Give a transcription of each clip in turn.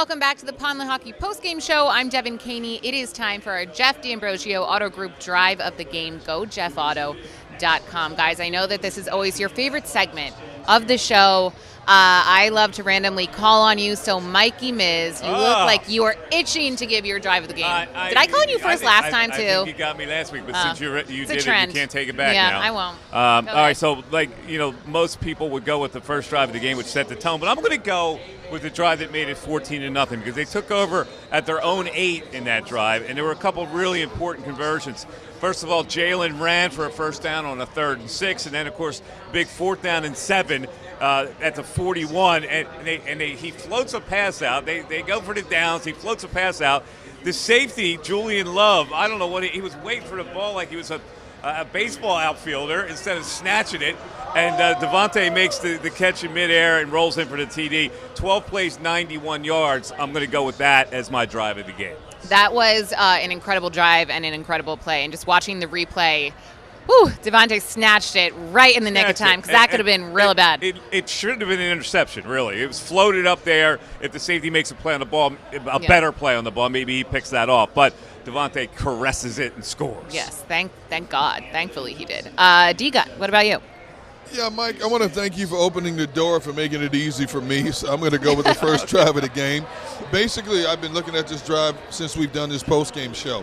welcome back to the Pond Hockey postgame show. I'm Devin Caney. It is time for our Jeff D'Ambrosio Auto Group Drive of the Game. Go JeffAuto.com. Guys, I know that this is always your favorite segment of the show. I love to randomly call on you. So, Mikey Miz, you look like you are itching to give your drive of the game. Did I call on you first last time, too? I think you got me last week, but since you did it, you can't take it back now. Yeah, I won't. All right, so, most people would go with the first drive of the game, which set the tone. But I'm going to go with the drive that made it 14-0 because they took over at their own 8 in that drive, and there were a couple of really important conversions. First of all, Jalen ran for a first down on a 3rd and 6, and then, of course, big 4th down and 7 at the 41, and he floats a pass out. They go for the downs. He floats a pass out. The safety, Julian Love, I don't know what he was waiting for the ball like he was a baseball outfielder instead of snatching it. And Devontae makes the catch in midair and rolls in for the TD. 12 plays, 91 yards. I'm going to go with that as my drive of the game. That was an incredible drive and an incredible play. And just watching the replay, Devontae snatched it right in the nick of time because that could have been real bad. It shouldn't have been an interception, really. It was floated up there. If the safety makes a play on the ball, better play on the ball, maybe he picks that off. But Devontae caresses it and scores. Yes, thank God. Thankfully he did. D-Gut, what about you? Yeah, Mike, I want to thank you for opening the door, for making it easy for me. So I'm going to go with the first drive of the game. Basically, I've been looking at this drive since we've done this post-game show.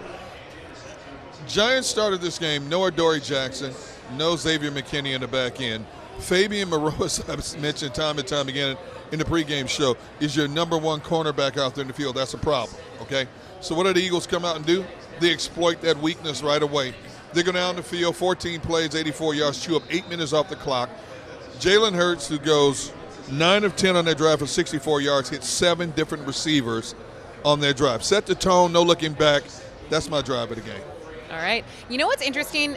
Giants started this game, no Adoree Jackson, no Xavier McKinney in the back end. Fabian Moreau, as I've mentioned time and time again in the pregame show, is your number one cornerback out there in the field. That's a problem, okay? So what do the Eagles come out and do? They exploit that weakness right away. They go down the field, 14 plays, 84 yards, chew up 8 minutes off the clock. Jalen Hurts, who goes 9 of 10 on that drive for 64 yards, hit 7 different receivers on their drive. Set the tone, no looking back. That's my drive of the game. All right. You know what's interesting?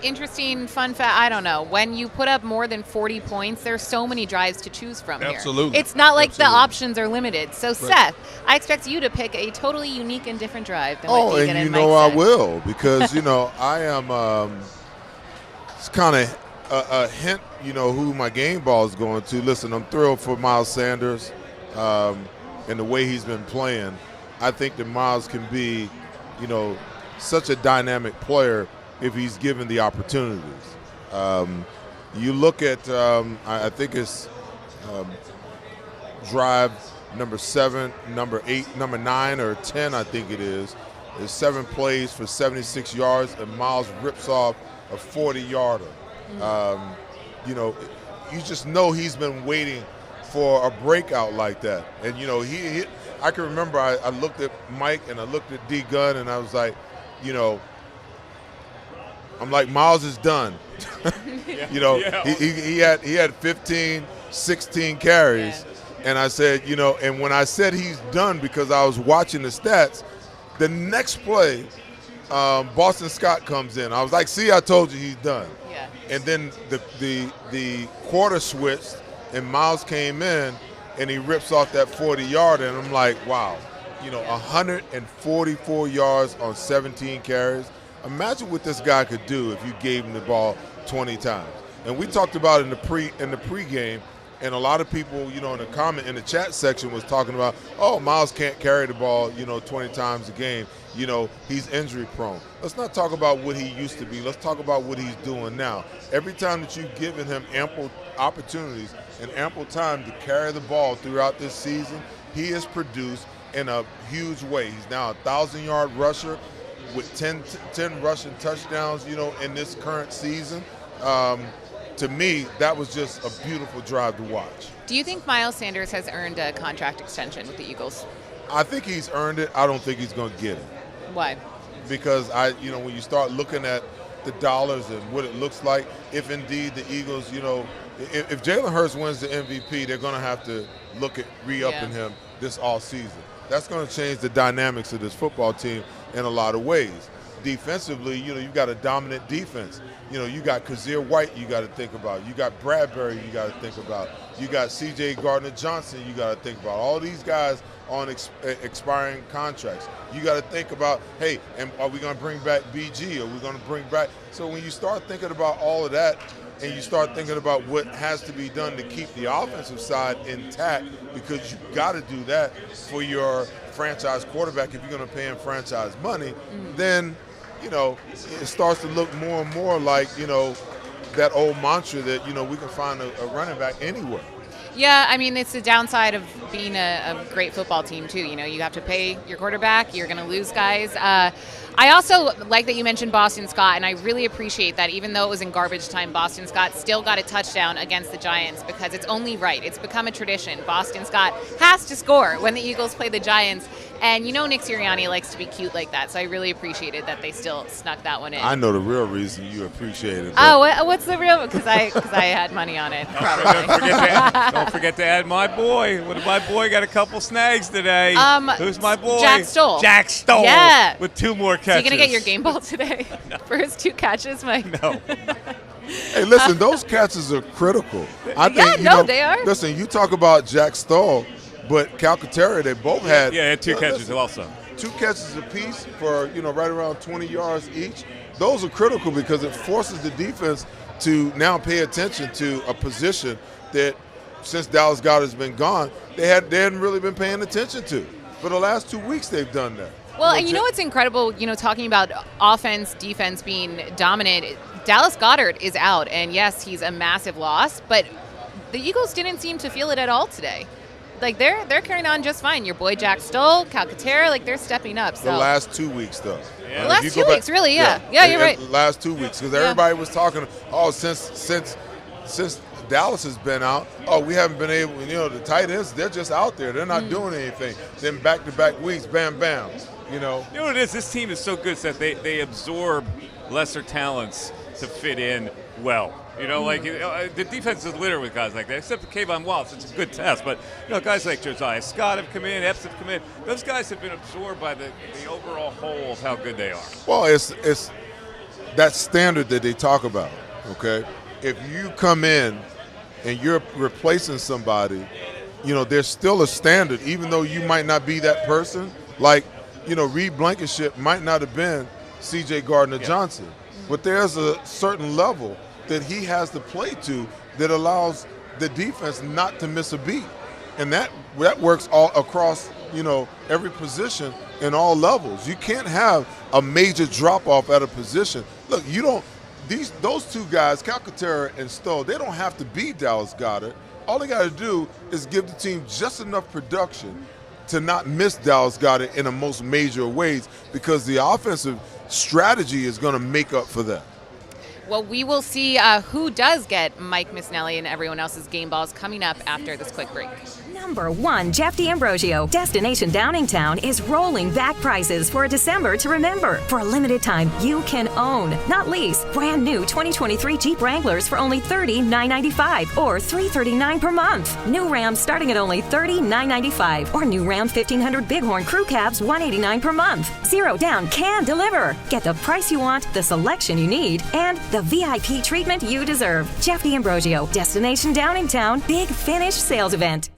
Interesting fun fact. I don't know. When you put up more than 40 points, there's so many drives to choose from here. Absolutely. It's not like the options are limited. So, right. Seth, I expect you to pick a totally unique and different drive than what Deegan and Mike said. I will because, I am it's kind of a hint, who my game ball is going to. Listen, I'm thrilled for Miles Sanders and the way he's been playing. I think that Miles can be, such a dynamic player if he's given the opportunities. You look at, I think it's drive number 7, number 8, number 9, or 10, I think it is. There's 7 plays for 76 yards, and Miles rips off a 40-yarder. You just know he's been waiting for a breakout like that. And, I can remember I looked at Mike and I looked at D-Gun, and I was like, I'm like, Miles is done. He had 15, 16 carries, and I said, and when I said he's done because I was watching the stats, the next play, Boston Scott comes in. I was like, see, I told you he's done. Yeah. And then the quarter switched, and Miles came in, and he rips off that 40-yarder, and I'm like, wow. 144 yards on 17 carries. Imagine what this guy could do if you gave him the ball 20 times. And we talked about it in the pregame, and a lot of people, in the chat section was talking about, Miles can't carry the ball, 20 times a game. He's injury prone. Let's not talk about what he used to be. Let's talk about what he's doing now. Every time that you've given him ample opportunities and ample time to carry the ball throughout this season, he has produced in a huge way. He's now a 1,000-yard rusher with 10 rushing touchdowns, in this current season. To me, that was just a beautiful drive to watch. Do you think Miles Sanders has earned a contract extension with the Eagles? I think he's earned it. I don't think he's going to get it. Why? Because when you start looking at the dollars and what it looks like, if indeed the Eagles, if Jalen Hurts wins the MVP, they're going to have to look at re-upping him this offseason. That's going to change the dynamics of this football team in a lot of ways. Defensively, you've got a dominant defense. You got Kazir White you got to think about. You got Bradbury you got to think about. You got C.J. Gardner-Johnson you got to think about. All these guys on expiring contracts. You got to think about, hey, and are we going to bring back BG? Are we going to bring back? So when you start thinking about all of that, and you start thinking about what has to be done to keep the offensive side intact, because you got to do that for your franchise quarterback if you're going to pay him franchise money, then, you know, it starts to look more and more like, you know, that old mantra that, you know, we can find a running back anywhere. Yeah, I mean, it's the downside of being a great football team, too. You know, you have to pay your quarterback. You're going to lose guys. I also like that you mentioned Boston Scott, and I really appreciate that even though it was in garbage time, Boston Scott still got a touchdown against the Giants, because it's only right. It's become a tradition. Boston Scott has to score when the Eagles play the Giants. And you know Nick Sirianni likes to be cute like that, so I really appreciated that they still snuck that one in. I know the real reason you appreciate it. Oh, what's the real? Because I had money on it, probably. Don't forget to add my boy. What did my boy got a couple snags today? Who's my boy? Jack Stoll. Jack Stoll. Yeah. With 2 more catches. Is he going to get your game ball today for his 2 catches, Mike? No. Hey, listen, those catches are critical. I think, they are. Listen, you talk about Jack Stoll, but Calcaterra, they both had. Yeah, had 2 catches also. 2 catches apiece for, you know, right around 20 yards each. Those are critical because it forces the defense to now pay attention to a position that, since Dallas Goedert's been gone, they hadn't really been paying attention to. For the last 2 weeks, they've done that. Well, and you know what's incredible, you know, talking about offense, defense being dominant, Dallas Goedert is out, and yes, he's a massive loss, but the Eagles didn't seem to feel it at all today. Like, they're carrying on just fine. Your boy Jack Stoll, Calcaterra, like, they're stepping up. So. The last 2 weeks, though. Yeah. The last 2 weeks, really, yeah. Yeah, you're right. Last 2 weeks, because everybody was talking, since Dallas has been out, we haven't been able, you know, the tight ends, they're just out there. They're not doing anything. Then back-to-back weeks, bam, bam, you know. You know what it is? This team is so good that they absorb lesser talents to fit in well. You know, like, the defense is littered with guys like that, except for Kayvon Wallace. It's a good test. But, you know, guys like Josiah Scott have come in, Epps have come in. Those guys have been absorbed by the overall whole of how good they are. Well, it's that standard that they talk about, okay? If you come in and you're replacing somebody, you know, there's still a standard, even though you might not be that person. Like, you know, Reed Blankenship might not have been C.J. Gardner-Johnson, but there's a certain level that he has to play to that allows the defense not to miss a beat. And that works all across, you know, every position in all levels. You can't have a major drop-off at a position. Look, you don't – those 2 guys, Calcaterra and Stoll, they don't have to be Dallas Goedert. All they got to do is give the team just enough production to not miss Dallas Goedert in the most major ways, because the offensive strategy is going to make up for that. Well, we will see who does get Mike Misnelli and everyone else's game balls coming up after this quick break. Number 1, Jeff D'Ambrosio. Destination Downingtown is rolling back prices for a December to remember. For a limited time, you can own, not lease, brand new 2023 Jeep Wranglers for only $30,995 or $339 per month. New Rams starting at only $30,995 or new Ram 1500 Bighorn Crew Cabs $189 per month. 0 down can deliver. Get the price you want, the selection you need, and the VIP treatment you deserve. Jeff D'Ambrosio, Destination Downingtown, Big Finish Sales Event.